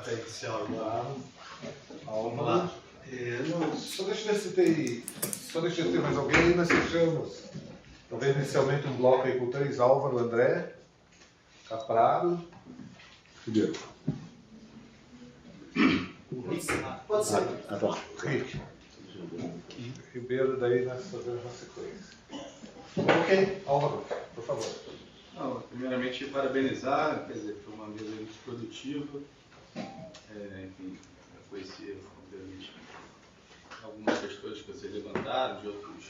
pontapé inicial agora. Vamos lá. Não, só deixa eu ver se tem mais alguém e nós fechamos. Talvez inicialmente um bloco aí com 3, Álvaro, André, Capraro, Ribeiro. Pode ser. Rick. Ribeiro, daí nós fazemos uma sequência. Ok, Álvaro, por favor. Não, primeiramente, parabenizar, quer dizer, foi uma mesa muito produtiva. Enfim, eu conheci, obviamente, algumas questões que vocês levantaram, de outros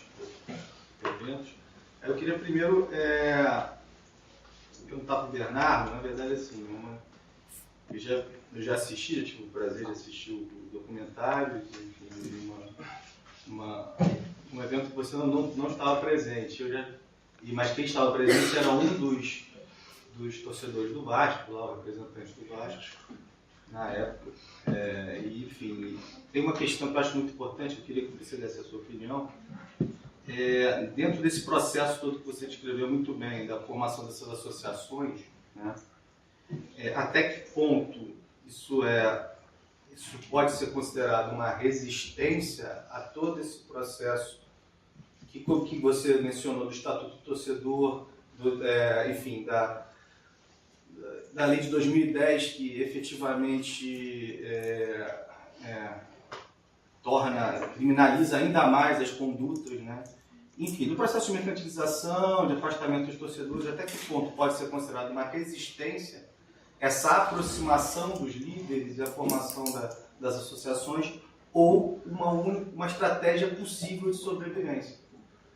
eventos. Eu queria primeiro perguntar para o Bernardo, na verdade, assim, eu já assisti, eu tive o prazer de assistir o documentário, enfim, um evento que você não estava presente. Mas quem estava presente era um dos torcedores do Vasco, lá, o representante do Vasco, na época. E, enfim, tem uma questão que eu acho muito importante, eu queria que você desse a sua opinião. Dentro desse processo todo que você descreveu muito bem, da formação dessas associações, né, até que ponto isso pode ser considerado uma resistência a todo esse processo que você mencionou do Estatuto do Torcedor, enfim, da lei de 2010, que efetivamente criminaliza ainda mais as condutas, né? Enfim, do processo de mercantilização, de afastamento dos torcedores, até que ponto pode ser considerado uma resistência essa aproximação dos líderes e a formação das associações, ou uma estratégia possível de sobrevivência,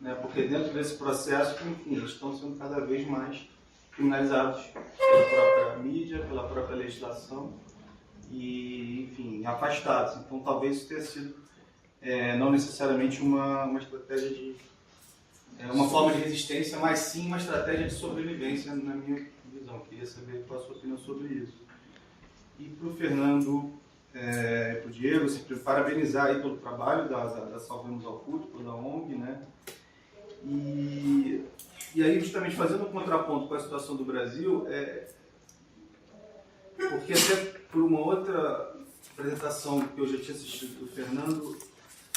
né? Porque dentro desse processo, enfim, eles estão sendo cada vez mais criminalizados pela própria mídia, pela própria legislação e, enfim, afastados. Então, talvez isso tenha sido não necessariamente uma estratégia uma forma de resistência, mas sim uma estratégia de sobrevivência, na minha visão. Queria saber qual a sua opinião sobre isso. E para o Fernando, para o Diego, sempre parabenizar aí pelo trabalho da Salvemos ao Futebol, da ONG, né? E aí, justamente fazendo um contraponto com a situação do Brasil, porque até por uma outra apresentação que eu já tinha assistido do Fernando,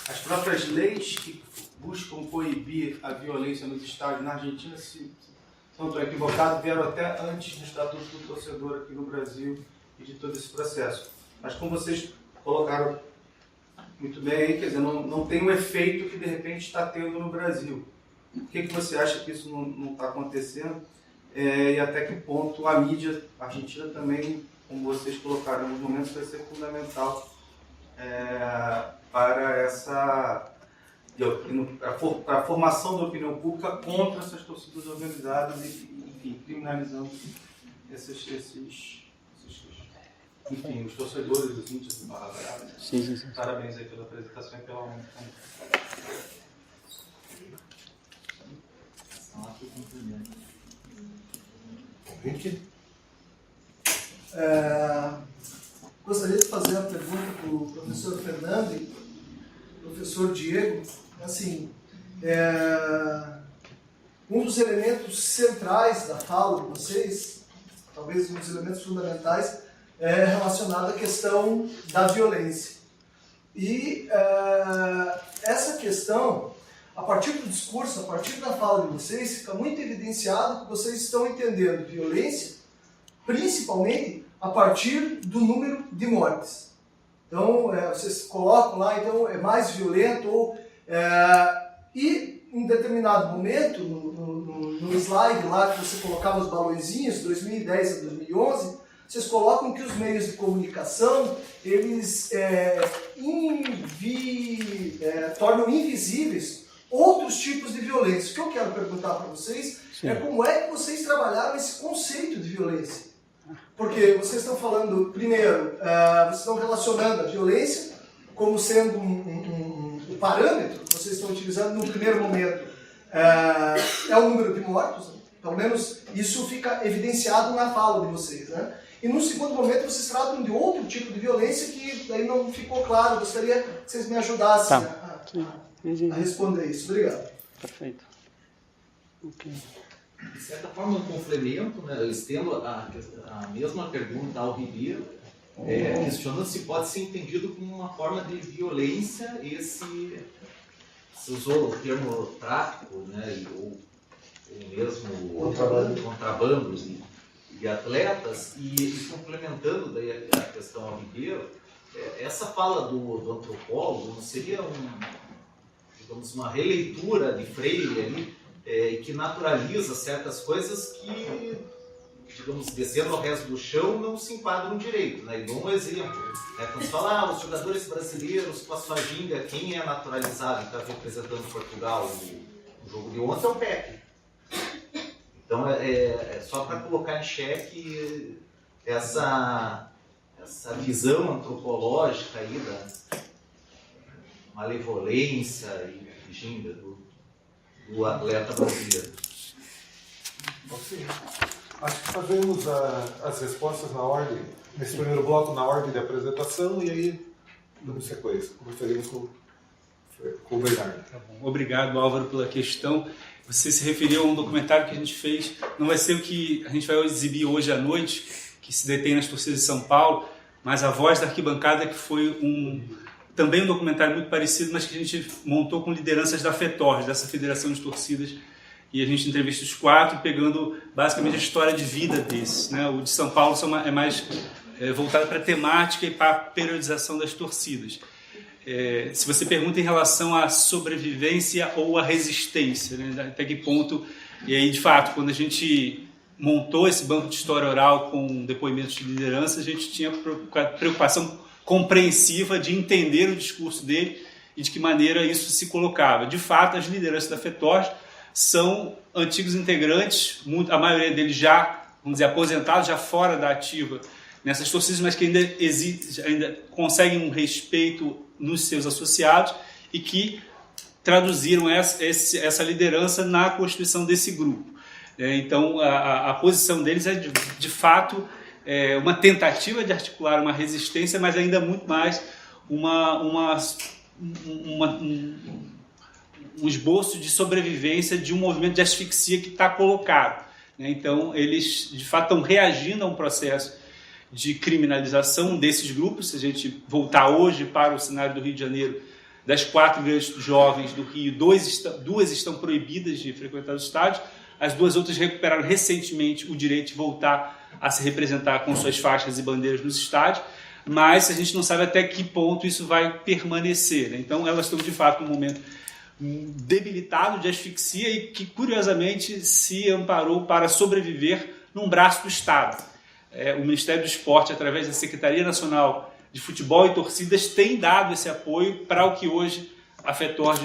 as próprias leis que buscam coibir a violência nos estádios na Argentina, se não estou equivocado, vieram até antes do Estatuto do Torcedor aqui no Brasil e de todo esse processo. Mas como vocês colocaram muito bem aí, quer dizer, não tem o efeito que de repente está tendo no Brasil. Por que você acha que isso não está acontecendo? E até que ponto a mídia argentina também, como vocês colocaram em alguns momentos, vai ser fundamental para a formação da opinião pública contra essas torcidas organizadas e, enfim, criminalizando enfim, os torcedores, os índios do Barra Brava. Sim. Parabéns aí pela apresentação e pela ONG. Rick? Gostaria de fazer uma pergunta para o professor Fernando e professor Diego. Assim, um dos elementos centrais da fala de vocês, talvez um dos elementos fundamentais, é relacionado à questão da violência. E essa questão, a partir do discurso, a partir da fala de vocês, fica muito evidenciado que vocês estão entendendo violência, principalmente a partir do número de mortes. Então, vocês colocam lá, então, é mais violento, e em determinado momento, no slide lá que você colocava os balõezinhos, 2010 a 2011, vocês colocam que os meios de comunicação, eles tornam invisíveis outros tipos de violência. O que eu quero perguntar para vocês como é que vocês trabalharam esse conceito de violência. Porque vocês estão falando, primeiro, vocês estão relacionando a violência como sendo um parâmetro que vocês estão utilizando no primeiro momento, é o número de mortos, né? Pelo menos isso fica evidenciado na fala de vocês, né? E no segundo momento vocês tratam de outro tipo de violência que daí não ficou claro. Eu gostaria que vocês me ajudassem a responder isso. Obrigado. Perfeito. Ok. De certa forma, um complemento, né? Eu estendo a mesma pergunta ao Ribeiro, questionando se pode ser entendido como uma forma de violência você usou o termo tráfico, né, ou mesmo contrabando de atletas, e complementando daí a questão ao Ribeiro, essa fala do antropólogo não seria digamos, uma releitura de Freire ali, que naturaliza certas coisas que, digamos, descendo ao resto do chão, não se enquadram direito, né? E dou um exemplo. Quando se fala, os jogadores brasileiros com a sua ginga, quem é naturalizado e está representando Portugal no jogo de ontem é o Pepe. Então, é só para colocar em xeque essa visão antropológica aí da malevolência e ginga do atleta brasileiro. Sim. Acho que fazemos as respostas na ordem, nesse primeiro bloco, na ordem de apresentação, e aí damos sequência. Começaremos com o Bernardo. Tá bom. Obrigado, Álvaro, pela questão. Você se referiu a um documentário que a gente fez, não vai ser o que a gente vai exibir hoje à noite, que se detém nas torcidas de São Paulo, mas A Voz da Arquibancada, que foi também um documentário muito parecido, mas que a gente montou com lideranças da FETORS, dessa Federação de Torcidas, e a gente entrevista os 4, pegando basicamente a história de vida desses, né? O de São Paulo é mais voltado para a temática e para a periodização das torcidas. Se você pergunta em relação à sobrevivência ou à resistência, né? Até que ponto, e aí de fato, quando a gente montou esse banco de história oral com depoimentos de liderança, a gente tinha preocupação compreensiva de entender o discurso dele e de que maneira isso se colocava. De fato, as lideranças da FETORS são antigos integrantes, a maioria deles já, vamos dizer, aposentados, já fora da ativa nessas torcidas, mas que ainda conseguem um respeito nos seus associados e que traduziram essa liderança na constituição desse grupo. Então, a posição deles é, de fato, uma tentativa de articular uma resistência, mas ainda muito mais um esboço de sobrevivência de um movimento de asfixia que está colocado. Então, eles, de fato, estão reagindo a um processo de criminalização desses grupos. Se a gente voltar hoje para o cenário do Rio de Janeiro, das 4 grandes jovens do Rio, 2 estão proibidas de frequentar os estádios, as 2 outras recuperaram recentemente o direito de voltar a se representar com suas faixas e bandeiras nos estádios, mas a gente não sabe até que ponto isso vai permanecer. Então, elas estão, de fato, num momento debilitado de asfixia e que, curiosamente, se amparou para sobreviver num braço do Estado. O Ministério do Esporte, através da Secretaria Nacional de Futebol e Torcidas, tem dado esse apoio para o que hoje a FETORS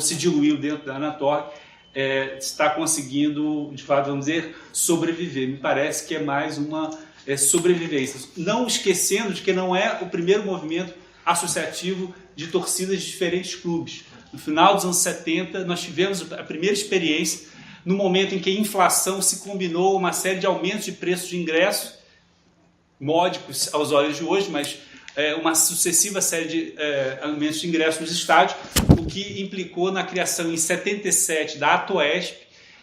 se diluiu dentro da Anatorg, está conseguindo, de fato, vamos dizer, sobreviver. Me parece que é mais uma sobrevivência. Não esquecendo de que não é o primeiro movimento associativo de torcidas de diferentes clubes. No final dos anos 70, nós tivemos a primeira experiência no momento em que a inflação se combinou uma série de aumentos de preços de ingresso, módicos aos olhos de hoje, mas uma sucessiva série de aumentos de ingresso nos estádios, o que implicou na criação em 77 da Atoesp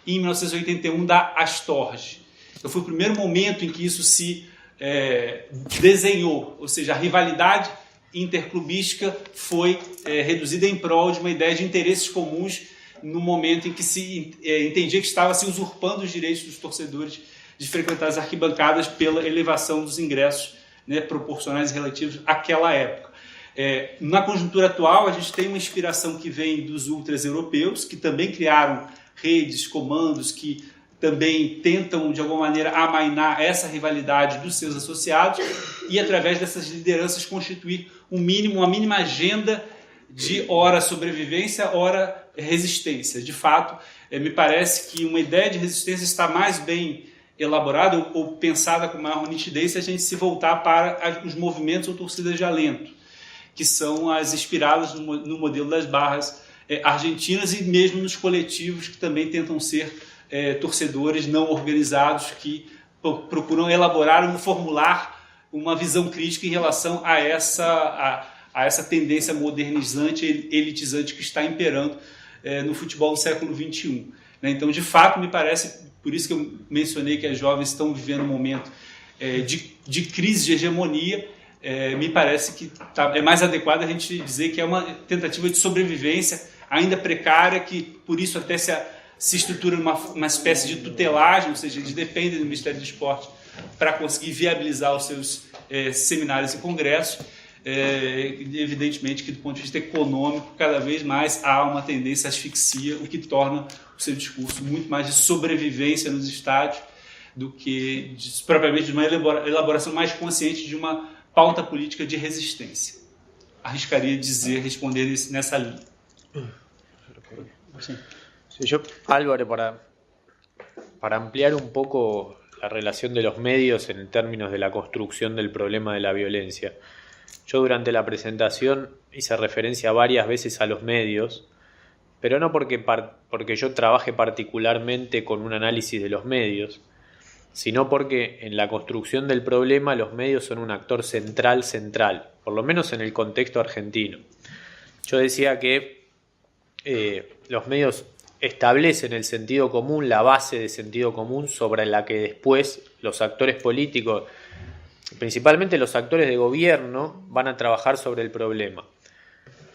e em 1981 da Astorg. Então foi o primeiro momento em que isso se desenhou, ou seja, a rivalidade interclubística foi reduzida em prol de uma ideia de interesses comuns no momento em que se entendia que estava se usurpando os direitos dos torcedores de frequentar as arquibancadas pela elevação dos ingressos, né, proporcionais e relativos àquela época. Na conjuntura atual, a gente tem uma inspiração que vem dos ultras europeus, que também criaram redes, comandos, que também tentam, de alguma maneira, amainar essa rivalidade dos seus associados e, através dessas lideranças, constituir uma mínima agenda de ora sobrevivência, ora resistência. De fato, me parece que uma ideia de resistência está mais bem elaborada ou pensada com maior nitidez se a gente se voltar para os movimentos ou torcidas de alento, que são as inspiradas no modelo das barras argentinas e mesmo nos coletivos que também tentam ser torcedores não organizados que procuram elaborar, formular uma visão crítica em relação a essa tendência modernizante e elitizante que está imperando no futebol do século XXI. Então, de fato, me parece, por isso que eu mencionei que as jovens estão vivendo um momento de crise de hegemonia, me parece que é mais adequado a gente dizer que é uma tentativa de sobrevivência ainda precária, que por isso até se estrutura uma espécie de tutelagem, ou seja, eles dependem do Ministério do Esporte para conseguir viabilizar os seus seminários e congressos. Evidentemente que do ponto de vista econômico, cada vez mais há uma tendência à asfixia, o que torna o seu discurso muito mais de sobrevivência nos estádios do que propriamente de uma elaboração mais consciente de uma pauta política de resistência. Arriscaria responder nessa linha. Sí. Sí, yo, Álvaro, para ampliar un poco la relación de los medios en términos de la construcción del problema de la violencia, yo durante la presentación hice referencia varias veces a los medios, pero no porque yo trabaje particularmente con un análisis de los medios, sino porque en la construcción del problema los medios son un actor central, por lo menos en el contexto argentino. Yo decía que los medios establecen el sentido común, la base de sentido común sobre la que después los actores políticos, principalmente los actores de gobierno, van a trabajar sobre el problema.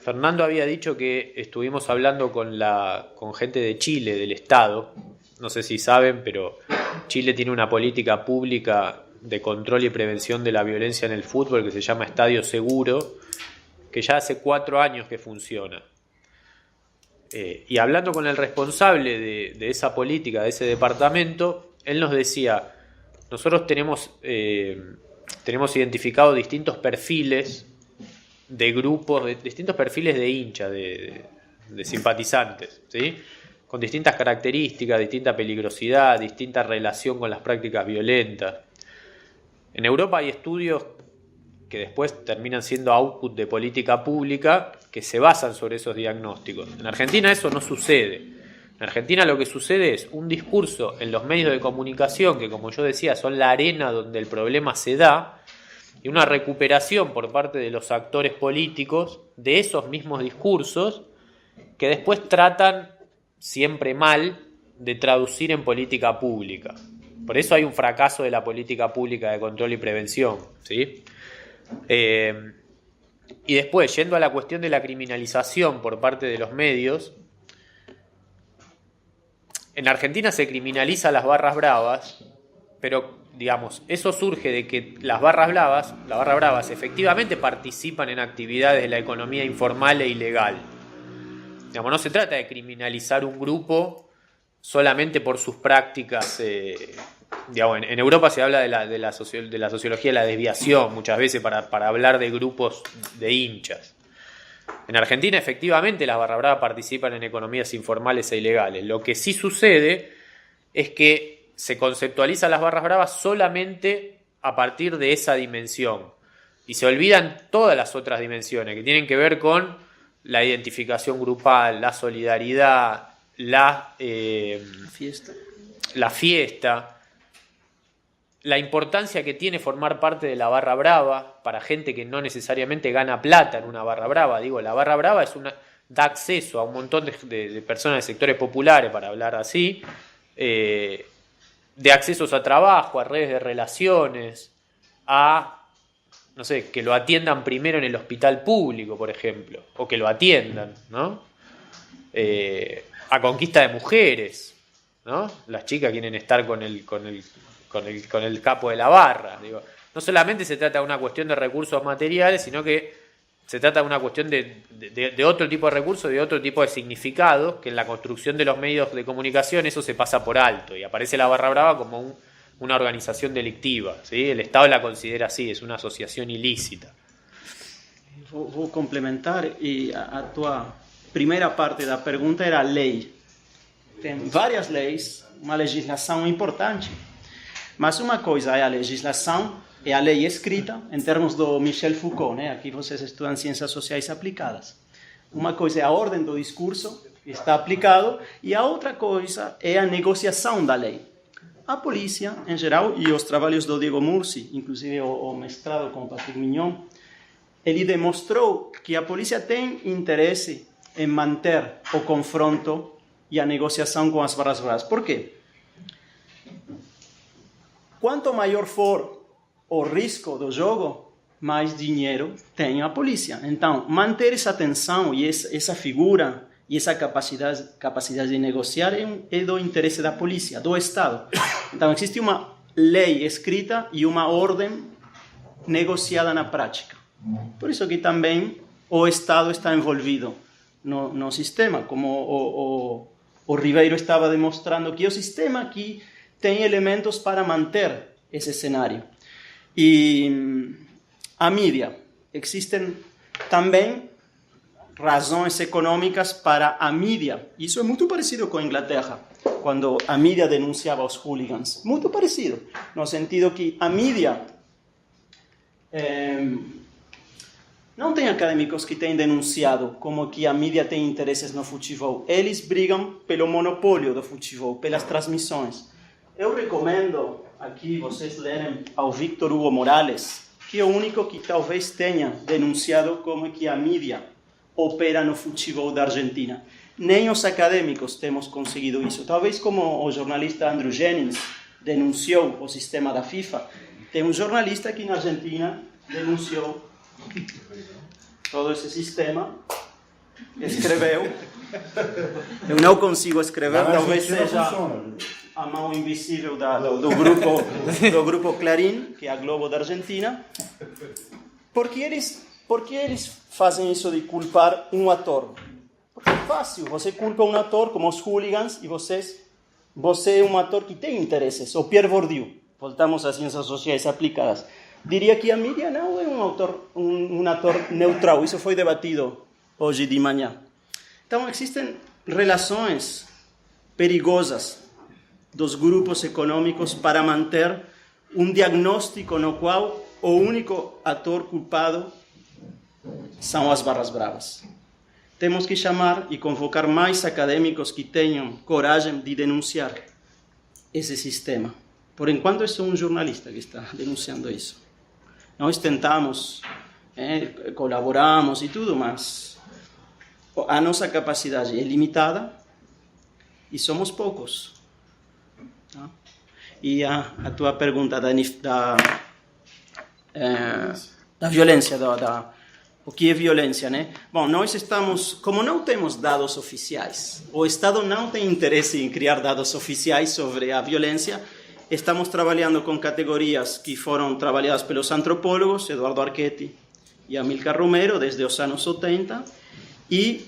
Fernando había dicho que estuvimos hablando con gente de Chile, del Estado. No sé si saben, pero Chile tiene una política pública de control y prevención de la violencia en el fútbol que se llama Estadio Seguro, que ya hace 4 años que funciona. Y hablando con el responsable de esa política, de ese departamento, él nos decía, nosotros tenemos identificado distintos perfiles de grupos, distintos perfiles de hinchas, de simpatizantes, ¿sí? Con distintas características, distinta peligrosidad, distinta relación con las prácticas violentas. En Europa hay estudios que después terminan siendo output de política pública que se basan sobre esos diagnósticos. En Argentina eso no sucede. En Argentina lo que sucede es un discurso en los medios de comunicación que, como yo decía, son la arena donde el problema se da, y una recuperación por parte de los actores políticos de esos mismos discursos que después tratan, siempre mal, de traducir en política pública. Por eso hay un fracaso de la política pública de control y prevención, ¿sí? Y después, yendo a la cuestión de la criminalización por parte de los medios, en Argentina se criminaliza las barras bravas, pero, digamos, eso surge de que las barras bravas efectivamente participan en actividades de la economía informal e ilegal. Digamos, no se trata de criminalizar un grupo solamente por sus prácticas. Digamos, en Europa se habla de la sociología de la desviación muchas veces para hablar de grupos de hinchas. En Argentina efectivamente las barras bravas participan en economías informales e ilegales. Lo que sí sucede es que se conceptualiza las barras bravas solamente a partir de esa dimensión y se olvidan todas las otras dimensiones que tienen que ver con la identificación grupal, la solidaridad, la fiesta, la importancia que tiene formar parte de la barra brava para gente que no necesariamente gana plata en una barra brava. Digo, la barra brava da acceso a un montón de personas de sectores populares, para hablar así, de accesos a trabajo, a redes de relaciones, a, no sé, que lo atiendan primero en el hospital público, por ejemplo, o que lo atiendan, ¿no? A conquista de mujeres, ¿no? Las chicas quieren estar con el capo de la barra. Digo, no solamente se trata de una cuestión de recursos materiales, sino que se trata de una cuestión de otro tipo de recursos, de otro tipo de significados, que en la construcción de los medios de comunicación eso se pasa por alto y aparece la barra brava como una organización delictiva, ¿sí? El Estado la considera así, es una asociación ilícita. Vou complementar, e a tua primeira parte da pergunta era a lei. Tem várias leis, uma legislação importante, mas uma coisa é a legislação, é a lei escrita, em termos do Michel Foucault, né? Aqui vocês estudam ciências sociais aplicadas. Uma coisa é a ordem do discurso, que está aplicado, e a outra coisa é a negociação da lei. A polícia, em geral, e os trabalhos do Diego Mursi, inclusive o mestrado com o Patrick Mignon, ele demonstrou que a polícia tem interesse em manter o confronto e a negociação com as barras bravas. Por quê? Quanto maior for o risco do jogo, mais dinheiro tem a polícia. Então, manter essa tensão e essa figura e essa capacidade de negociar é do interesse da polícia, do Estado. Então, existe uma lei escrita e uma ordem negociada na prática. Por isso que também o Estado está envolvido no sistema, como o Ribeiro estava demonstrando, que é o sistema que tem elementos para manter esse cenário. E a mídia, existem também razões econômicas para a mídia. Isso é muito parecido com a Inglaterra, quando a mídia denunciava os hooligans. Muito parecido, no sentido que a mídia... não tem acadêmicos que tenham denunciado como que a mídia tem interesses no futebol. Eles brigam pelo monopólio do futebol, pelas transmissões. Eu recomendo aqui vocês lerem ao Víctor Hugo Morales, que é o único que talvez tenha denunciado como que a mídia opera no futebol da Argentina. Nem os acadêmicos temos conseguido isso. Talvez como o jornalista Andrew Jennings denunciou o sistema da FIFA, tem um jornalista aqui na Argentina denunciou todo esse sistema, escreveu. Eu não consigo escrever, talvez seja a mão invisível do grupo Clarín, que é a Globo da Argentina. Por que eles fazem isso de culpar um ator? Porque é fácil, você culpa um ator como os hooligans e você é um ator que tem interesses. O Pierre Bourdieu, voltamos às ciências sociais aplicadas, diria que a mídia não é um ator neutral. Isso foi debatido hoje de manhã. Então, existem relações perigosas dos grupos econômicos para manter um diagnóstico no qual o único ator culpado são as barras bravas. Temos que chamar e convocar mais acadêmicos que tenham coragem de denunciar esse sistema. Por enquanto, eu sou um jornalista que está denunciando isso. Nós tentamos, colaboramos e tudo, mas a nossa capacidade é limitada e somos poucos. Tá? E a tua pergunta da violência, o que é violência, né? Bom, nós estamos, como não temos dados oficiais, o Estado não tem interesse em criar dados oficiais sobre a violência. Estamos trabalhando com categorias que foram trabalhadas pelos antropólogos, Eduardo Archetti e Amílcar Romero, desde os anos 80, e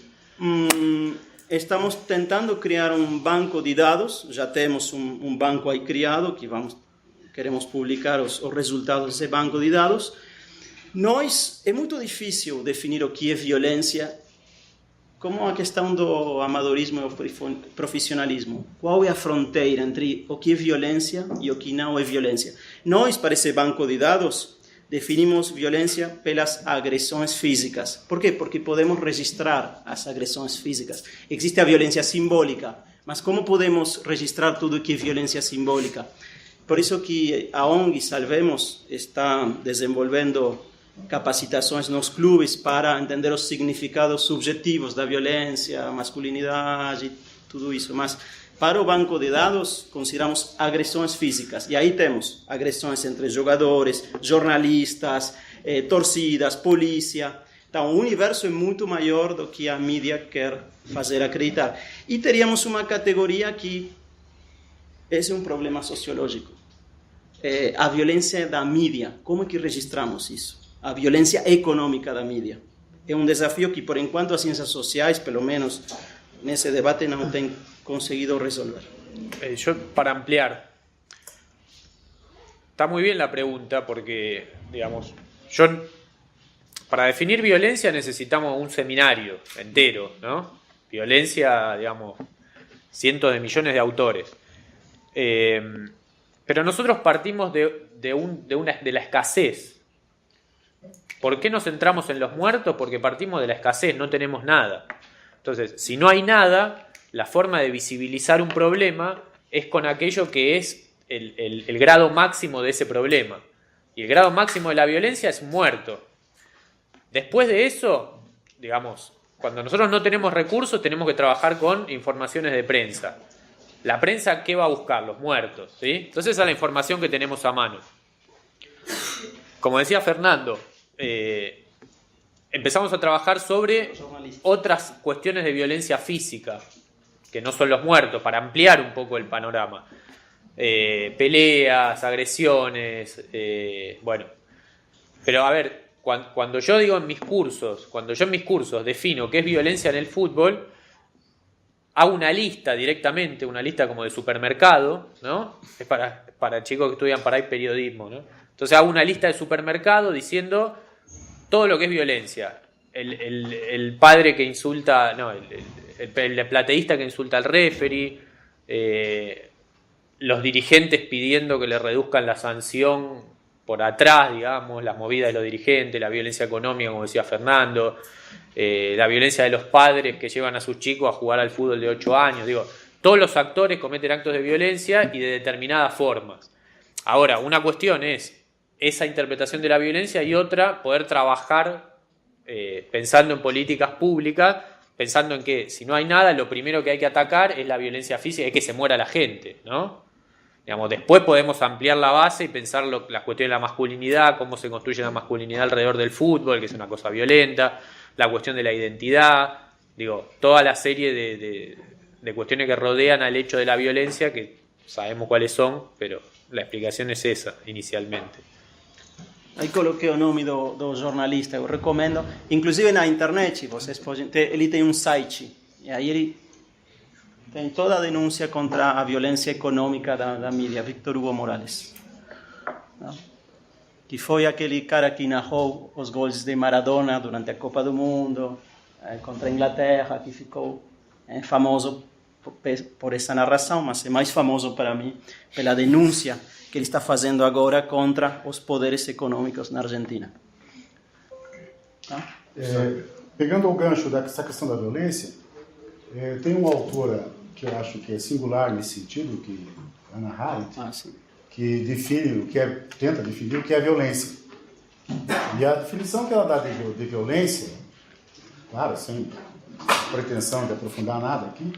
estamos tentando criar um banco de dados. Já temos um banco aí criado, que queremos publicar os resultados desse banco de dados. É muito difícil definir o que é violência, como a questão do amadorismo e o profissionalismo. Qual é a fronteira entre o que é violência e o que não é violência? Nós, para esse banco de dados, definimos violência pelas agressões físicas. Por quê? Porque podemos registrar as agressões físicas. Existe a violência simbólica, mas como podemos registrar tudo que é violência simbólica? Por isso que a ONG Salvemos está desenvolvendo capacitações nos clubes para entender os significados subjetivos da violência, masculinidade, tudo isso. Mas para o banco de dados consideramos agressões físicas. E aí temos agressões entre jogadores, jornalistas, torcidas, polícia. Então o universo é muito maior do que a mídia quer fazer acreditar. E teríamos uma categoria que esse é um problema sociológico. A violência da mídia. Como é que registramos isso? A violência econômica da mídia. É um desafio que, por enquanto, as ciências sociais, pelo menos nesse debate, não têm conseguido resolver. Yo, para ampliar, está muy bien la pregunta porque, digamos, para definir violencia necesitamos un seminario entero, ¿no? Violencia, digamos, cientos de millones de autores. Pero nosotros partimos de la escasez. ¿Por qué nos centramos en los muertos? Porque partimos de la escasez, no tenemos nada. Entonces, si no hay nada, la forma de visibilizar un problema es con aquello que es el grado máximo de ese problema. Y el grado máximo de la violencia es un muerto. Después de eso, digamos, cuando nosotros no tenemos recursos, tenemos que trabajar con informaciones de prensa. La prensa, ¿qué va a buscar? Los muertos, ¿sí? Entonces esa es la información que tenemos a mano. como decía Fernando, empezamos a trabajar sobre otras cuestiones de violencia física, que no son los muertos, para ampliar un poco el panorama. Peleas, agresiones, bueno. Pero a ver, cuando yo digo en mis cursos, defino qué es violencia en el fútbol, hago una lista directamente, una lista como de supermercado, ¿no? Es para chicos que estudian para ahí periodismo, ¿no? Entonces hago una lista de supermercado diciendo todo lo que es violencia. El padre que insulta, no, el plateísta que insulta al referee, los dirigentes pidiendo que le reduzcan la sanción por atrás, digamos, las movidas de los dirigentes, la violencia económica, como decía Fernando, la violencia de los padres que llevan a sus chicos a jugar al fútbol de 8 años. Digo, todos los actores cometen actos de violencia y de determinadas formas. Ahora, una cuestión es esa interpretación de la violencia y otra, poder trabajar pensando en políticas públicas, pensando en que si no hay nada, lo primero que hay que atacar es la violencia física, es que se muera la gente, ¿no? Digamos, después podemos ampliar la base y pensar las cuestiones de la masculinidad, cómo se construye la masculinidad alrededor del fútbol, que es una cosa violenta, la cuestión de la identidad, digo, toda la serie de cuestiones que rodean al hecho de la violencia, que sabemos cuáles son, pero la explicación es esa, inicialmente. Aí coloquei o nome do jornalista, eu recomendo, inclusive na internet, vocês podem ter, ele tem um site, e aí ele tem toda a denúncia contra a violência econômica da mídia, Víctor Hugo Morales. Não? Que foi aquele cara que narrou os gols de Maradona durante a Copa do Mundo, contra a Inglaterra, que ficou famoso por essa narração, mas é mais famoso para mim pela denúncia que ele está fazendo agora contra os poderes econômicos na Argentina. Tá? Pegando o gancho dessa questão da violência, tem uma autora que eu acho que é singular nesse sentido, que Hannah Arendt, que define, tenta definir o que é violência. E a definição que ela dá de violência, claro, sem pretensão de aprofundar nada aqui,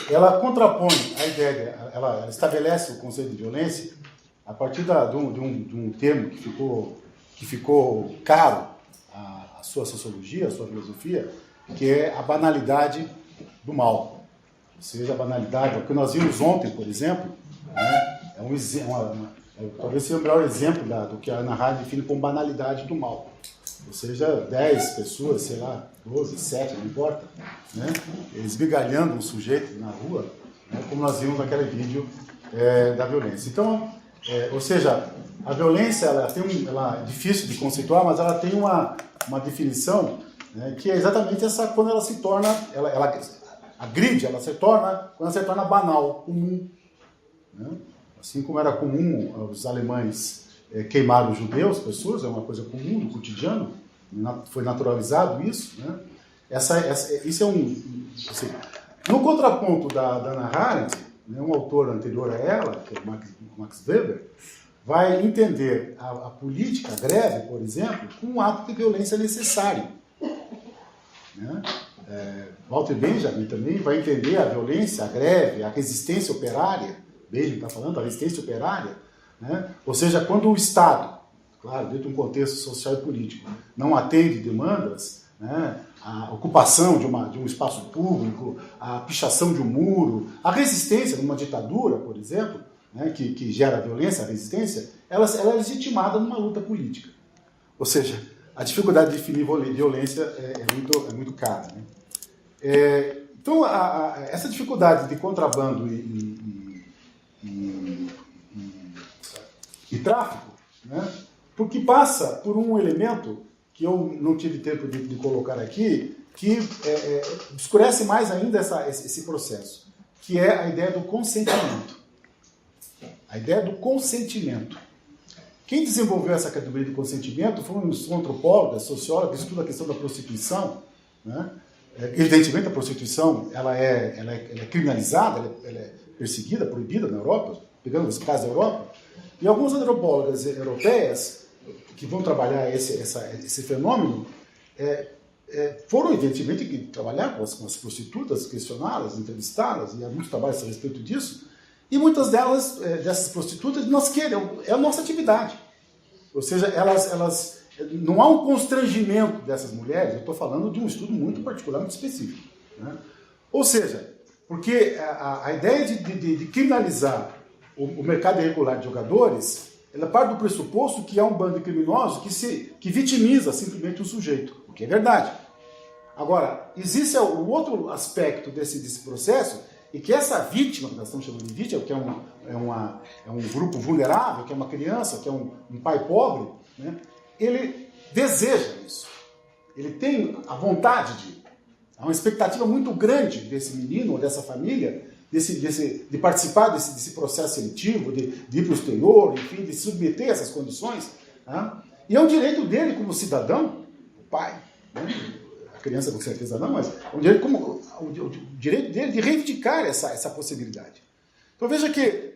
ela contrapõe a ideia, ela estabelece o conceito de violência a partir de um termo que ficou caro à sua sociologia, à sua filosofia, que é a banalidade do mal. Ou seja, a banalidade, o que nós vimos ontem, por exemplo, né, talvez seja o melhor exemplo do que a Hannah Arendt define como banalidade do mal. Ou seja, 10 pessoas, sei lá, 12, 7, não importa, né, esmigalhando um sujeito na rua, né, como nós vimos naquele vídeo da violência. Então, ou seja, a violência ela é difícil de conceituar, mas ela tem uma definição, né, que é exatamente essa, quando ela se torna, ela agride, quando ela se torna banal, comum. Né? Assim como era comum os alemães queimaram os judeus, pessoas, é uma coisa comum do cotidiano, foi naturalizado isso. Né? Isso é assim, no contraponto da Hannah Arendt, né, um autor anterior a ela, que é o Max Weber, vai entender a política, a greve, por exemplo, como um ato de violência necessário. Né? Walter Benjamin também vai entender a violência, a greve, a resistência operária, Benjamin está falando, a resistência operária, né? Ou seja, quando o Estado, claro, dentro de um contexto social e político, não atende demandas, né? A ocupação de um espaço público, a pichação de um muro, a resistência numa ditadura, por exemplo, né, que gera a violência, a resistência, ela é legitimada numa luta política. Ou seja, a dificuldade de definir violência é muito cara. Né? Então, essa dificuldade de contrabando e tráfico, né, porque passa por um elemento que eu não tive tempo de colocar aqui, que escurece mais ainda esse processo, que é a ideia do consentimento. A ideia do consentimento. Quem desenvolveu essa categoria de consentimento foi um antropólogo, sociólogo, que estuda a questão da prostituição. Né? Evidentemente, a prostituição ela é criminalizada, ela é perseguida, proibida na Europa, pegando os casos da Europa, e algumas antropólogas europeias que vão trabalhar esse fenômeno foram, evidentemente, trabalhar com as prostitutas, questioná-las, entrevistá-las, e há muitos trabalhos a respeito disso, e muitas dessas prostitutas, é a nossa atividade. Ou seja, elas não há um constrangimento dessas mulheres, eu estou falando de um estudo muito particular, muito específico. Né? Ou seja, porque a ideia de criminalizar o mercado irregular de jogadores, ela parte do pressuposto que há um bando de criminosos que vitimiza simplesmente o sujeito, o que é verdade. Agora, existe o outro aspecto desse processo, e que essa vítima, que nós estamos chamando de vítima, que é um grupo vulnerável, que é uma criança, que é um pai pobre, né? Ele deseja isso. Ele tem a vontade de. Há uma expectativa muito grande desse menino ou dessa família de participar desse processo seletivo, de ir para o exterior, enfim, de se submeter a essas condições. Tá? E é um direito dele como cidadão, o pai, né? A criança com certeza não, mas é um direito, o direito dele de reivindicar essa possibilidade. Então veja que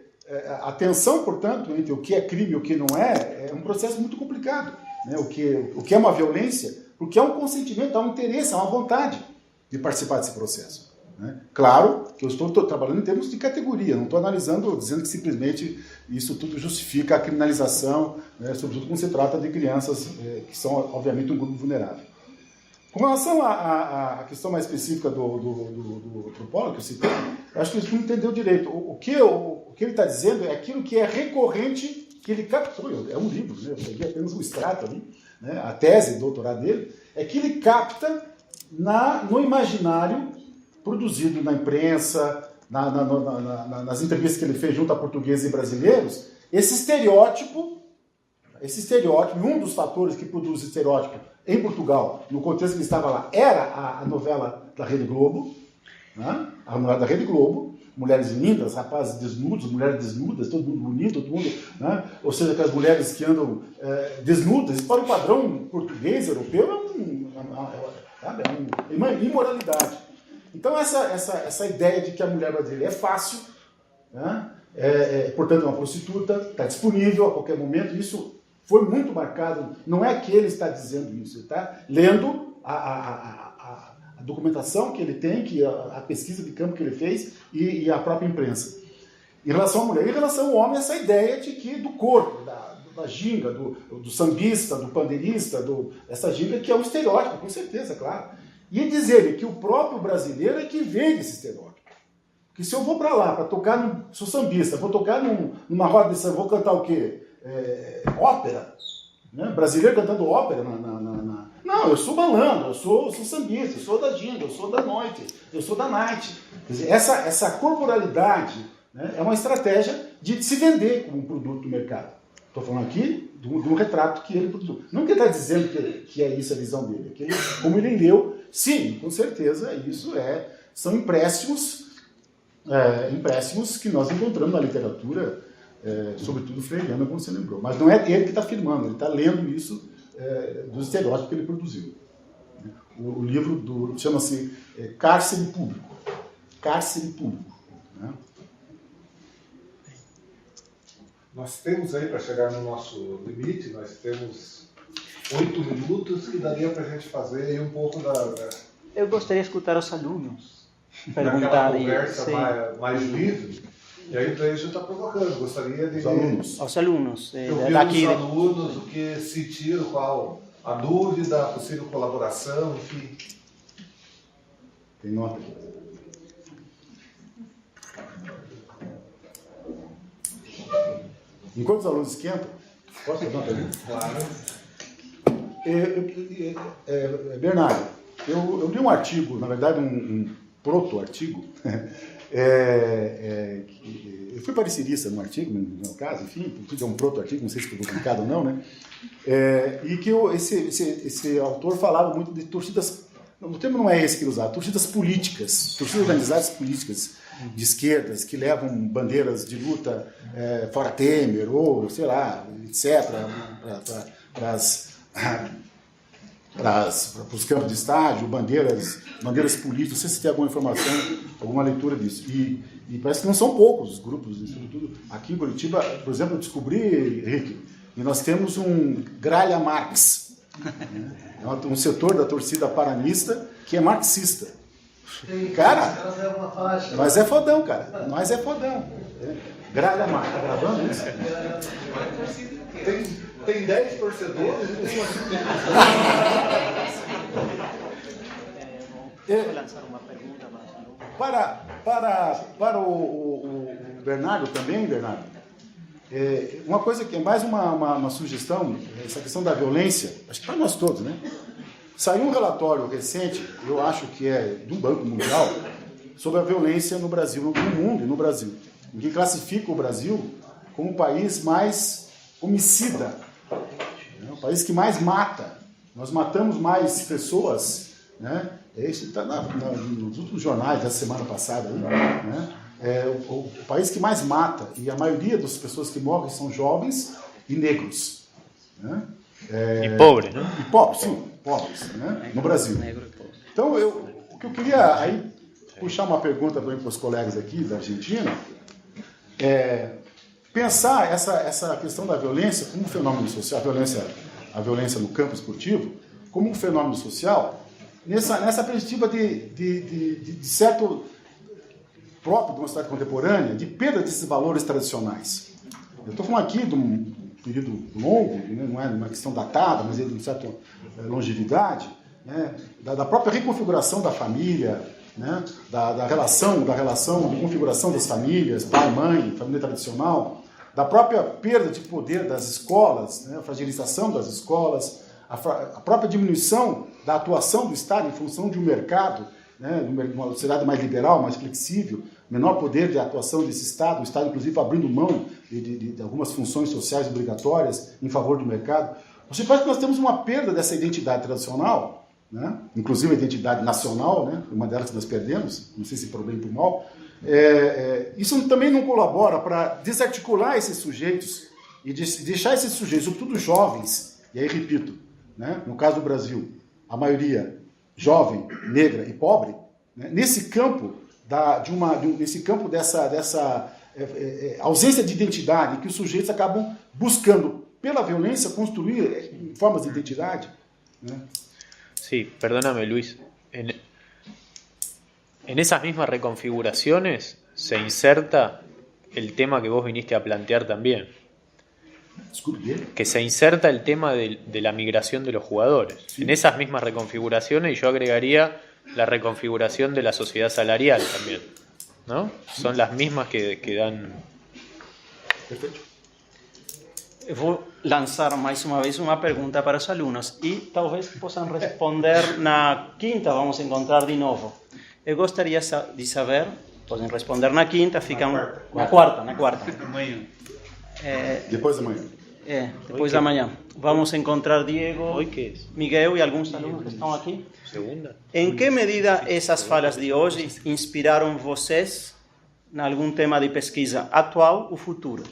a tensão, portanto, entre o que é crime e o que não é um processo muito complicado. Né? O que é uma violência, porque há um consentimento, há um interesse, há uma vontade de participar desse processo. Né? Claro que eu estou trabalhando em termos de categoria, não estou analisando, dizendo que simplesmente isso tudo justifica a criminalização, né? Sobretudo quando se trata de crianças que são, obviamente, um grupo vulnerável. Com relação à questão mais específica do antropólogo que eu citei, eu acho que ele não entendeu direito. O que ele está dizendo é aquilo que é recorrente, que ele captou. É um livro, né? Eu peguei apenas um extrato ali, né? A tese de doutorado dele, é que ele capta no imaginário produzido na imprensa, nas entrevistas que ele fez junto a portugueses e brasileiros, esse estereótipo, um dos fatores que produz esse estereótipo em Portugal, no contexto que ele estava lá, era a novela da Rede Globo, né? A novela da Rede Globo, mulheres lindas, rapazes desnudos, mulheres desnudas, todo mundo bonito, todo mundo, né? Ou seja, aquelas mulheres que andam desnudas, para o padrão português, europeu, é uma imoralidade. Então essa ideia de que a mulher brasileira é fácil, né? Portanto é uma prostituta, está disponível a qualquer momento, isso foi muito marcado, não é que ele está dizendo isso, ele está lendo a documentação que ele tem, a pesquisa de campo que ele fez e a própria imprensa. Em relação à mulher, em relação ao homem, essa ideia de que do corpo, da ginga, do sambista, do pandeirista, essa ginga que é um estereótipo, com certeza, claro. E dizer que o próprio brasileiro é que vende esse estereótipo. Que se eu vou para lá, para tocar, sou sambista, vou tocar numa roda de samba, vou cantar o quê? Ópera, né? Brasileiro cantando ópera não, eu sou malandro, eu sou sambista, eu sou da ginga, eu sou da noite, eu sou da night. Quer dizer, essa corporalidade, né, é uma estratégia de se vender como um produto do mercado. Estou falando aqui de um retrato que ele produziu. Não que ele está dizendo que é isso a visão dele, é que como ele leu, sim, com certeza, isso são empréstimos que nós encontramos na literatura, sobretudo freiriana, como você lembrou. Mas não é ele que está afirmando, ele está lendo isso dos estereótipos que ele produziu. O livro chama-se Cárcere Público. Cárcere Público. Né? Nós temos aí, para chegar no nosso limite, nós temos 8 minutos que daria para a gente fazer aí um pouco Eu gostaria de escutar os alunos daquela perguntarem. conversa mais livre. E aí daí a gente está provocando. Gostaria de Os alunos ouvir os alunos, o que sentiram, qual a dúvida, a possível colaboração, enfim. Tem nota aqui. Enquanto os alunos esquentam, posso fazer uma pergunta? Claro. Bernardo, eu li um artigo, na verdade um proto-artigo, eu fui parecerista no artigo, no meu caso, enfim, fiz um proto-artigo, não sei se foi publicado ou não, né? E que esse autor falava muito de torcidas, o termo não é esse que ele usava, torcidas políticas, torcidas organizadas políticas de esquerdas que levam bandeiras de luta fora Temer, ou sei lá, etc., para os campos de estágio, bandeiras políticas. Não sei se tem alguma informação, alguma leitura disso. E parece que não são poucos os grupos, sobretudo aqui em Curitiba. Por exemplo, eu descobri, Henrique, e nós temos um Gralha Marx, né? Um setor da torcida paranista que é marxista. Cara, nós é fodão, cara. Nós é fodão. Gralha Marx, tá gravando isso? Tem 10 torcedores e tem uma... Vou lançar uma pergunta Para o Bernardo também, Bernardo, uma coisa que é mais uma sugestão, essa questão da violência, acho que para nós todos, né? Saiu um relatório recente, eu acho que é do Banco Mundial, sobre a violência no Brasil, no mundo e no Brasil, em que classifica o Brasil como o país mais homicida, né? O país que mais mata. Nós matamos mais pessoas, né? Isso está nos últimos jornais da semana passada, aí, né? O país que mais mata, e a maioria das pessoas que morrem são jovens e negros, né? E pobres, né? E pobres, sim, pobres, né? No Brasil. Então, o que eu queria aí puxar uma pergunta para os colegas aqui da Argentina, pensar essa questão da violência como um fenômeno social, a violência no campo esportivo, como um fenômeno social, nessa perspectiva de certo próprio de uma sociedade contemporânea, de perda desses valores tradicionais. Eu estou falando aqui de um período longo, né? Não é uma questão datada, mas de uma certa longevidade, né? Da própria reconfiguração da família, né? da relação de configuração das famílias, pai, mãe, família tradicional, da própria perda de poder das escolas, né? A fragilização das escolas, a própria diminuição da atuação do Estado em função de um mercado, né? Uma sociedade mais liberal, mais flexível, menor poder de atuação desse Estado, o Estado inclusive abrindo mão de algumas funções sociais obrigatórias em favor do mercado. Você faz que nós temos uma perda dessa identidade tradicional, né? Inclusive a identidade nacional, né? Uma delas que nós perdemos, não sei se por bem ou por mal. Isso também não colabora para desarticular esses sujeitos e deixar esses sujeitos, sobretudo jovens, e aí repito, né? No caso do Brasil, a maioria jovem, negra e pobre, né? Nesse campo nesse campo dessa ausência de identidade, que os sujeitos acabam buscando, pela violência, construir formas de identidade, né? Sí, perdóname Luis. En esas mismas reconfiguraciones se inserta el tema que vos viniste a plantear también. Que se inserta el tema de la migración de los jugadores. Sí. En esas mismas reconfiguraciones, y yo agregaría la reconfiguración de la sociedad salarial también, ¿no? Son las mismas que dan... Perfeito. Eu vou lançar mais uma vez uma pergunta para os alunos e talvez possam responder na quinta, vamos encontrar de novo. Eu gostaria de saber, podem responder na quinta, ficam na quarta. Amanhã. Depois da manhã. Depois da manhã. Vamos encontrar Diego, Miguel e alguns alunos que estão aqui. Segunda. Em que medida essas falas de hoje inspiraram vocês em algum tema de pesquisa atual ou futuro?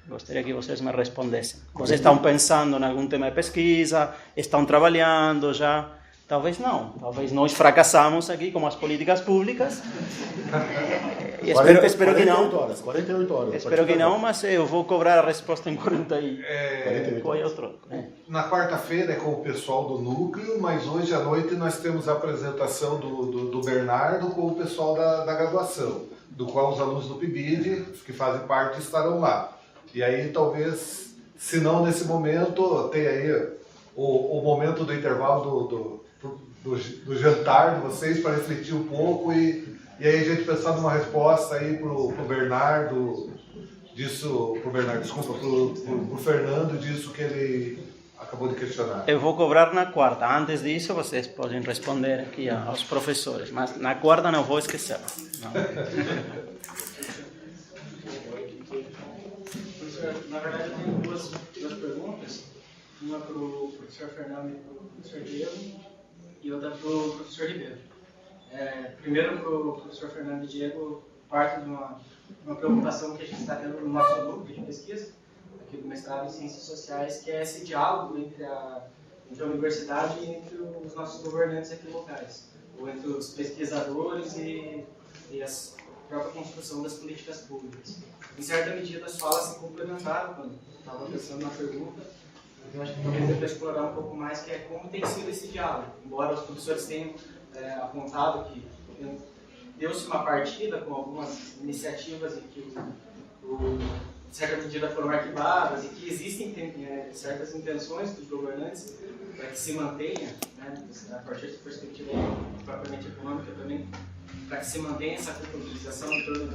Gostaria que vocês me respondessem. Vocês estão pensando em algum tema de pesquisa? Estão trabalhando já? Talvez não. Talvez nós fracassamos aqui com as políticas públicas. Espero que não. 48 horas. Espero que não, mas eu vou cobrar a resposta em 48 Qual é o troco? Na quarta-feira é com o pessoal do núcleo, mas hoje à noite nós temos a apresentação do Bernardo com o pessoal da graduação, do qual os alunos do PIBID, que fazem parte, estarão lá. E aí talvez, se não nesse momento, tem aí o momento do intervalo do jantar de vocês para refletir um pouco e aí a gente pensar numa resposta aí pro Bernardo, pro Fernando, disso que ele acabou de questionar. Eu vou cobrar na quarta. Antes disso, vocês podem responder aqui aos professores, mas na quarta não vou esquecer. Não. Na verdade, eu tenho duas perguntas. Uma para o professor Fernando e para o professor Diego, e outra para o professor Ribeiro. Primeiro, para o professor Fernando e Diego, parte de uma preocupação que a gente está tendo no nosso grupo de pesquisa, aqui do mestrado em Ciências Sociais, que é esse diálogo entre a universidade e entre os nossos governantes aqui locais, ou entre os pesquisadores e a própria construção das políticas públicas. Em certa medida, as falas se complementaram quando estava pensando na pergunta. Eu acho que talvez dê para explorar um pouco mais, que é como tem sido esse diálogo. Embora os professores tenham apontado que deu-se uma partida com algumas iniciativas em que o de certa medida, foram arquivadas e que existem certas intenções dos governantes para que se mantenha, né, a partir da perspectiva propriamente econômica também, para que se mantenha essa culturalização em torno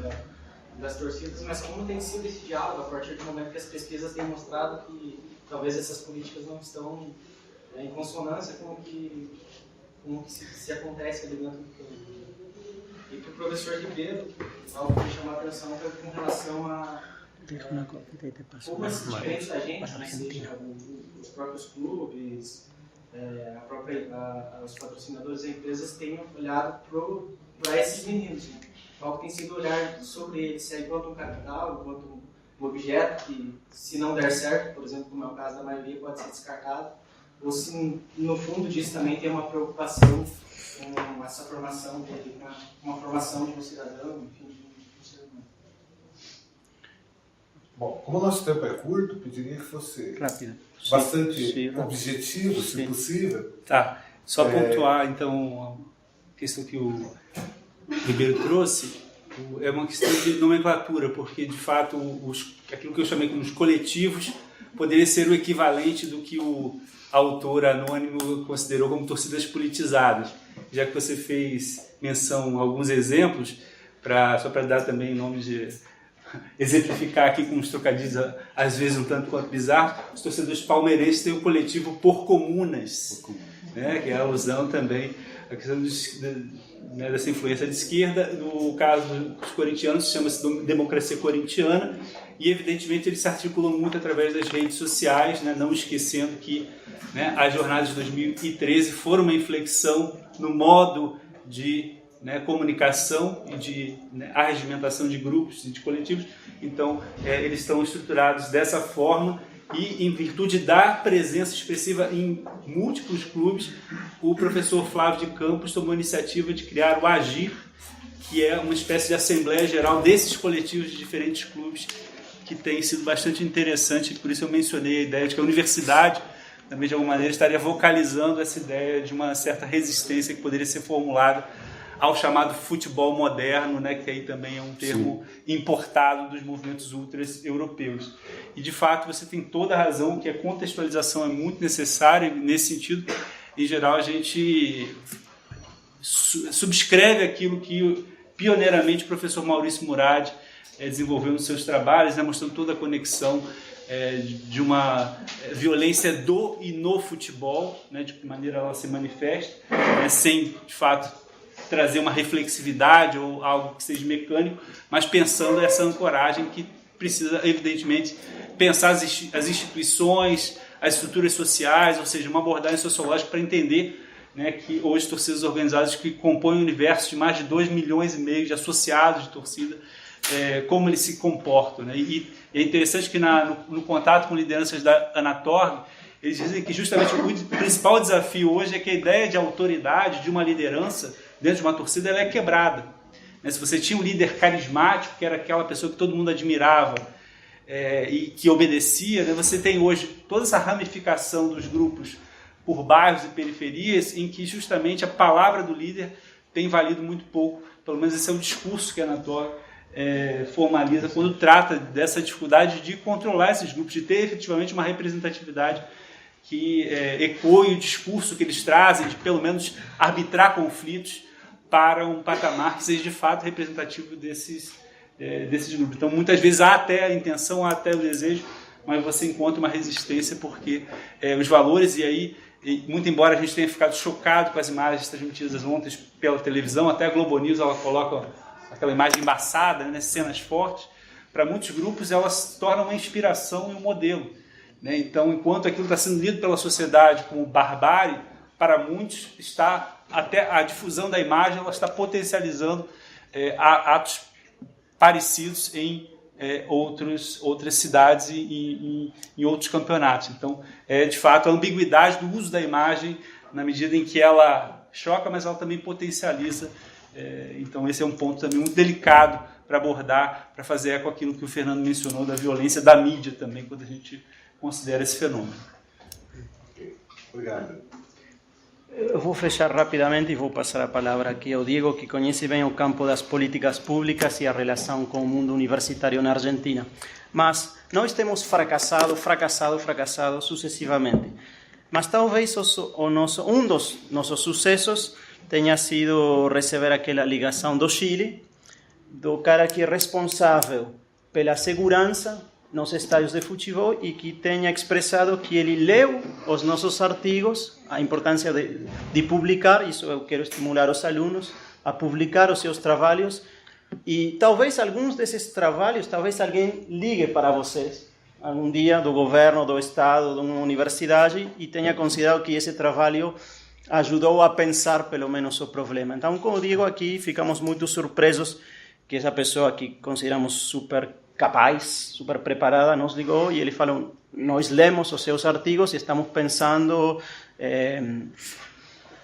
das torcidas, mas como tem sido esse diálogo a partir do momento que as pesquisas têm mostrado que talvez essas políticas não estão em consonância com o que se acontece ali dentro do campo. E para o professor Ribeiro, algo que me chamou a atenção foi com relação a como esses diferentes agentes, ou seja, os próprios clubes, os patrocinadores e empresas tenham olhado para esses meninos, né? Qual tem sido olhar sobre eles, se é enquanto um capital, enquanto um objeto que, se não der certo, por exemplo, como é o caso da maioria, pode ser descartado, ou se no fundo disso também tem uma preocupação com essa formação dele, uma formação de um cidadão, enfim, de um ser humano. Bom, como o nosso tempo é curto, pediria que fosse Rápido. bastante objetivo, se possível. Tá, só pontuar então a questão que o Ribeiro trouxe, é uma questão de nomenclatura, porque de fato aquilo que eu chamei como os coletivos poderia ser o equivalente do que o autor anônimo considerou como torcidas politizadas. Já que você fez menção a alguns exemplos, só para dar também nomes de exemplificar aqui com uns trocadilhos às vezes um tanto quanto bizarros, os torcedores palmeirenses têm o coletivo Por Comunas, né, que é a alusão também à questão dessa influência de esquerda. No caso dos corintianos, chama-se Democracia Corintiana, e evidentemente eles se articulam muito através das redes sociais, né, não esquecendo que, né, as jornadas de 2013 foram uma inflexão no modo de, né, comunicação e de, né, arregimentação de grupos e de coletivos. Então, eles estão estruturados dessa forma e, em virtude da presença expressiva em múltiplos clubes, o professor Flávio de Campos tomou a iniciativa de criar o AGIR, que é uma espécie de assembleia geral desses coletivos de diferentes clubes, que tem sido bastante interessante. Por isso eu mencionei a ideia de que a universidade também, de alguma maneira, estaria vocalizando essa ideia de uma certa resistência que poderia ser formulada ao chamado futebol moderno, né, que aí também é um termo importado dos movimentos ultras europeus. E, de fato, você tem toda a razão que a contextualização é muito necessária, e, nesse sentido, em geral, a gente subscreve aquilo que, pioneiramente, o professor Maurício Murad desenvolveu nos seus trabalhos, né, mostrando toda a conexão de uma violência do e no futebol, né, de que maneira ela se manifesta, né, sem, de fato, trazer uma reflexividade ou algo que seja mecânico, mas pensando essa ancoragem que precisa, evidentemente, pensar as instituições, as estruturas sociais, ou seja, uma abordagem sociológica para entender, né, que hoje torcidas organizadas que compõem um universo de mais de 2,5 milhões de associados de torcida, como eles se comportam, né? E é interessante que no contato com lideranças da Anatorg, eles dizem que justamente o principal desafio hoje é que a ideia de autoridade, de uma liderança dentro de uma torcida, ela é quebrada. Se você tinha um líder carismático, que era aquela pessoa que todo mundo admirava e que obedecia, né? Você tem hoje toda essa ramificação dos grupos por bairros e periferias, em que justamente a palavra do líder tem valido muito pouco. Pelo menos esse é o discurso que a Anatorg formaliza quando trata dessa dificuldade de controlar esses grupos, de ter efetivamente uma representatividade que ecoe o discurso que eles trazem, de pelo menos arbitrar conflitos para um patamar que seja de fato representativo desses grupos. Então, muitas vezes há até a intenção, há até o desejo, mas você encontra uma resistência porque os valores, e aí, muito embora a gente tenha ficado chocado com as imagens transmitidas ontem pela televisão, até a Globo News ela coloca aquela imagem embaçada, né, cenas fortes, para muitos grupos elas se tornam uma inspiração e um modelo, né? Então, enquanto aquilo está sendo lido pela sociedade como barbárie, para muitos está até a difusão da imagem, ela está potencializando atos parecidos em outras cidades e em outros campeonatos. Então, de fato, a ambiguidade do uso da imagem, na medida em que ela choca, mas ela também potencializa. Então, esse é um ponto também muito delicado para abordar, para fazer eco aquilo que o Fernando mencionou da violência da mídia também, quando a gente considera esse fenômeno. Okay. Obrigado. Eu vou fechar rapidamente e vou passar a palavra aqui ao Diego, que conhece bem o campo das políticas públicas e a relação com o mundo universitário na Argentina. Mas nós temos fracassado sucessivamente. Mas talvez um dos nossos sucessos tenha sido receber aquela ligação do Chile, do cara que é responsável pela segurança nos estádios de futebol e que tenha expressado que ele leu os nossos artigos, a importância de publicar, isso eu quero estimular os alunos a publicar os seus trabalhos, e talvez alguns desses trabalhos, talvez alguém ligue para vocês algum dia do governo, do estado, de uma universidade e tenha considerado que esse trabalho ajudou a pensar pelo menos o problema. Então, como digo aqui, ficamos muito surpresos que essa pessoa que consideramos super capaz, super preparada, nos ligou e ele falou: nós lemos os seus artigos e estamos pensando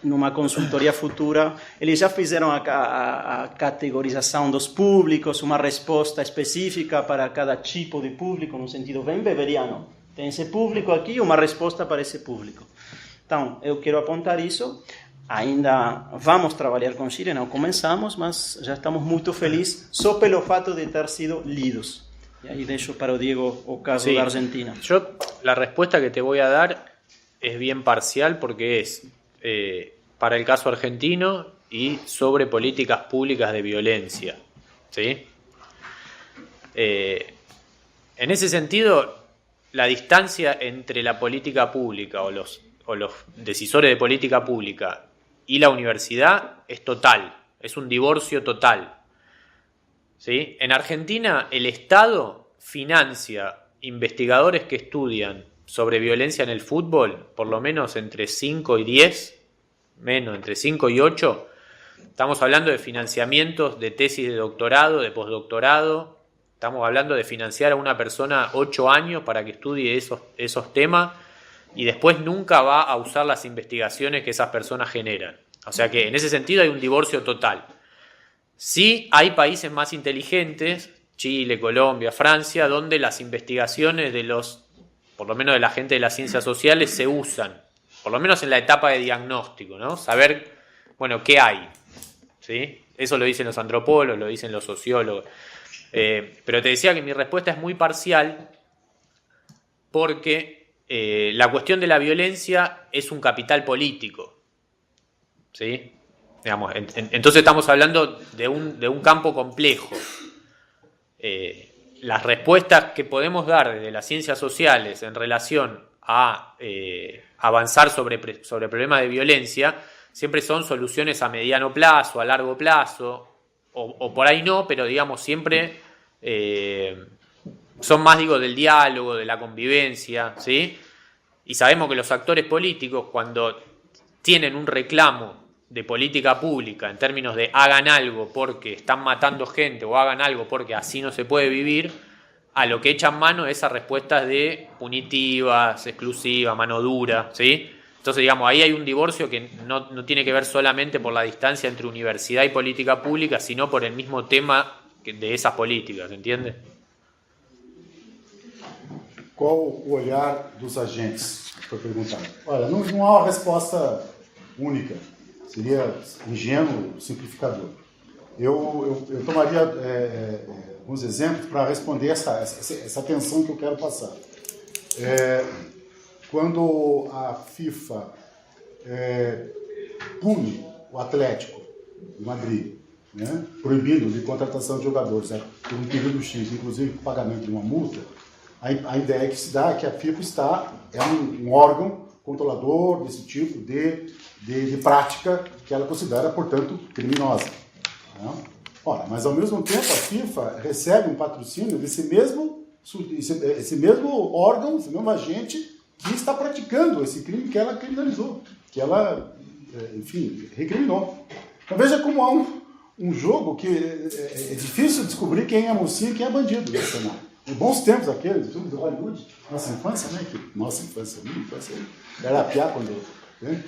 numa consultoria futura. Eles já fizeram a categorização dos públicos, uma resposta específica para cada tipo de público, no sentido bem beberiano. Tem esse público aqui, uma resposta para esse público. Então, eu quero apontar isso. Ainda vamos trabalhar com Chile, não começamos, mas já estamos muito felizes só pelo fato de ter sido lidos. Y ahí dejo para Diego o caso de Argentina. La respuesta que te voy a dar es bien parcial porque es para el caso argentino y sobre políticas públicas de violencia. ¿Sí? En ese sentido, la distancia entre la política pública o los decisores de política pública y la universidad es total, es un divorcio total. ¿Sí? En Argentina el Estado financia investigadores que estudian sobre violencia en el fútbol, por lo menos entre 5 y 10, menos, entre 5 y 8. Estamos hablando de financiamientos de tesis de doctorado, de postdoctorado. Estamos hablando de financiar a una persona 8 años para que estudie esos temas y después nunca va a usar las investigaciones que esas personas generan. O sea que en ese sentido hay un divorcio total. Sí hay países más inteligentes, Chile, Colombia, Francia, donde las investigaciones por lo menos de la gente de las ciencias sociales se usan, por lo menos en la etapa de diagnóstico, ¿no? Saber, bueno, qué hay, ¿sí? Eso lo dicen los antropólogos, lo dicen los sociólogos. Pero te decía que mi respuesta es muy parcial porque la cuestión de la violencia es un capital político, ¿sí? Digamos, entonces estamos hablando de un campo complejo. Las respuestas que podemos dar desde las ciencias sociales en relación a avanzar sobre problemas de violencia siempre son soluciones a mediano plazo, a largo plazo, o por ahí no, pero digamos siempre son más, del diálogo, de la convivencia, ¿sí? Y sabemos que los actores políticos, cuando tienen un reclamo de política pública en términos de hagan algo porque están matando gente o hagan algo porque así no se puede vivir, a lo que echan mano es a respuestas de punitivas, exclusivas, mano dura, ¿sí? Entonces, digamos, ahí hay un divorcio que no tiene que ver solamente por la distancia entre universidad y política pública, sino por el mismo tema de esas políticas, ¿entiende? Qual o olhar dos agentes? Foi perguntado. Olha, não há uma resposta única. Seria ingênuo, simplificador. Eu tomaria alguns exemplos para responder essa tensão que eu quero passar. Quando a FIFA pune o Atlético de Madrid, né, proibindo de contratação de jogadores por um período X, inclusive o pagamento de uma multa, a ideia que se dá é que a FIFA é um órgão controlador desse tipo de prática que ela considera, portanto, criminosa. Né? Ora, mas ao mesmo tempo a FIFA recebe um patrocínio desse mesmo órgão, esse mesmo agente que está praticando esse crime que ela criminalizou, que ela, enfim, recriminou. Então veja como há um jogo que é difícil descobrir quem é mocinho e quem é bandido nesse cenário. Em bons tempos aqueles, filmes do Hollywood, nossa infância, né? Nossa infância, minha infância, era piar quando... Né?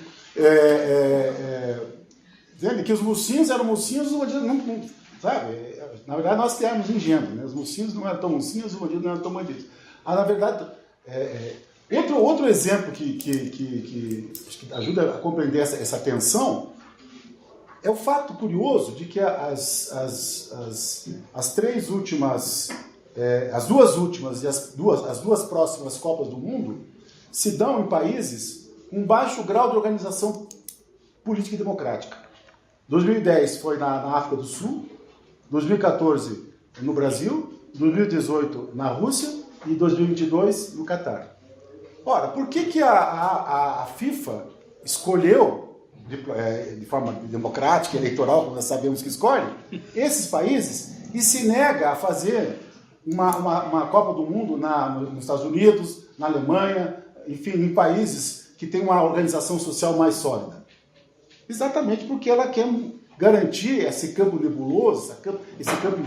Dizendo que os mocinhos eram mocinhos, os bandidos não, sabe? Na verdade, nós éramos ingênuos, né? Os mocinhos não eram tão mocinhos, os bandidos não eram tão bandidos. Na verdade, Outro exemplo que acho que ajuda a compreender essa tensão é o fato curioso de que as três últimas, as duas últimas e as duas próximas Copas do Mundo se dão em países com baixo grau de organização política e democrática. 2010 foi na África do Sul, 2014 no Brasil, 2018 na Rússia e 2022 no Catar. Ora, por que a FIFA escolheu, de forma democrática, eleitoral, como nós sabemos que escolhe, esses países e se nega a fazer uma Copa do Mundo nos Estados Unidos, na Alemanha, enfim, em países que têm uma organização social mais sólida? Exatamente porque ela quer garantir esse campo nebuloso,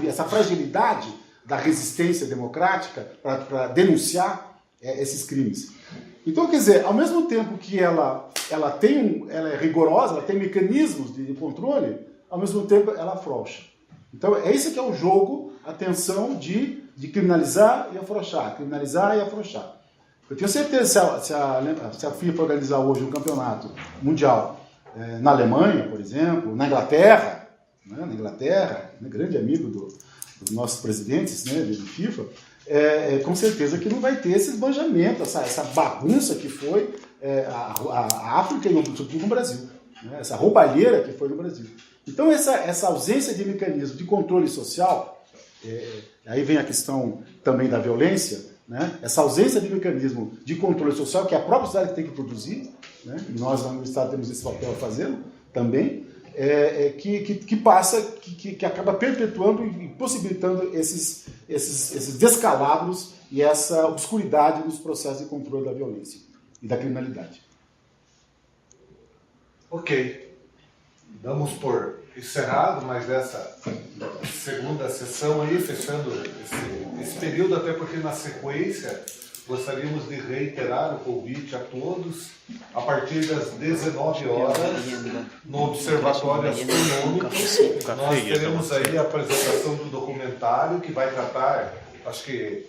essa fragilidade da resistência democrática para denunciar esses crimes. Então, quer dizer, ao mesmo tempo que ela é rigorosa, ela tem mecanismos de controle, ao mesmo tempo ela afrouxa. Então, esse que é o jogo, a tensão de criminalizar e afrouxar, criminalizar e afrouxar. Eu tenho certeza que se a FIFA organizar hoje um campeonato mundial na Alemanha, por exemplo, na Inglaterra, grande amigo dos nossos presidentes, né, de FIFA, com certeza que não vai ter esse esbanjamento, essa bagunça que foi a África e sobretudo no Brasil, né, essa roubalheira que foi no Brasil. Então essa ausência de mecanismo de controle social, aí vem a questão também da violência, né, essa ausência de mecanismo de controle social que a própria sociedade tem que produzir, né, e nós no Estado temos esse papel a fazê-lo também, que acaba perpetuando e possibilitando esses descalabros e essa obscuridade nos processos de controle da violência e da criminalidade. Ok. Damos por encerrado mais essa segunda sessão aí, fechando esse período, até porque na sequência gostaríamos de reiterar o convite a todos, a partir das 19 horas, no Observatório Astronômico, nós teremos aí a apresentação do documentário que vai tratar, acho que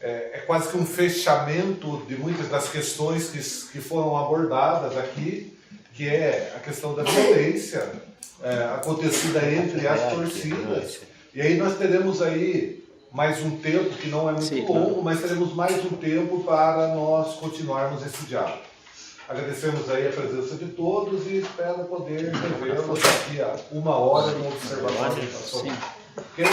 é quase que um fechamento de muitas das questões que foram abordadas aqui, que é a questão da violência acontecida entre as torcidas. E aí nós teremos aí mais um tempo, que não é muito longo, mas teremos mais um tempo para nós continuarmos esse diálogo. Agradecemos aí a presença de todos e espero poder revê-los daqui a 1 hora no Observatório. Ok?